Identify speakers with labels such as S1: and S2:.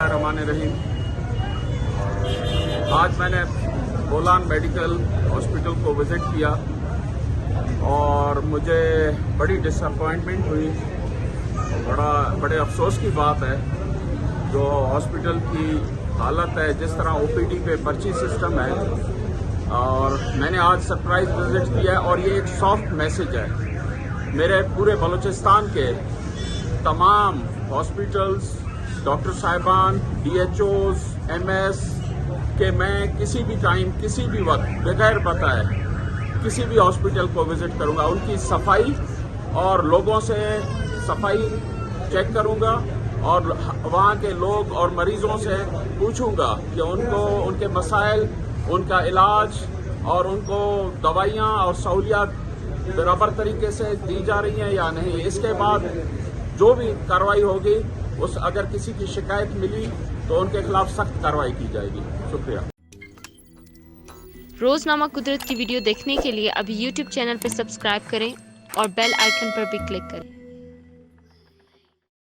S1: रहीम। आज मैंने Bolan medical hospital को विज़िट किया और मुझे बड़ी डिसअपॉइंटमेंट हुई। बड़े अफसोस की बात है जो हॉस्पिटल की हालत है, जिस तरह ओपीडी पे पर्ची सिस्टम है। और मैंने आज सरप्राइज विज़िट किया है और ये एक सॉफ्ट मैसेज है मेरे पूरे बलूचिस्तान के तमाम हॉस्पिटल्स, डॉक्टर साहिबान, DHOs, MS के मैं किसी भी टाइम, किसी भी वक्त बगैर बताए किसी भी हॉस्पिटल को विज़िट करूंगा, उनकी सफाई और लोगों से सफाई चेक करूंगा और वहाँ के लोग और मरीजों से पूछूंगा कि उनको उनके मसाइल, उनका इलाज और उनको दवाइयाँ और सहूलियात बराबर तरीके से दी जा रही हैं या नहीं। इसके बाद जो भी कार्रवाई होगी, उस अगर किसी की शिकायत मिली तो उनके खिलाफ सख्त कार्रवाई की जाएगी। शुक्रिया।
S2: रोजनामा कुदरत की वीडियो देखने के लिए अभी YouTube चैनल पर सब्सक्राइब करें और बेल आइकन पर भी क्लिक करें।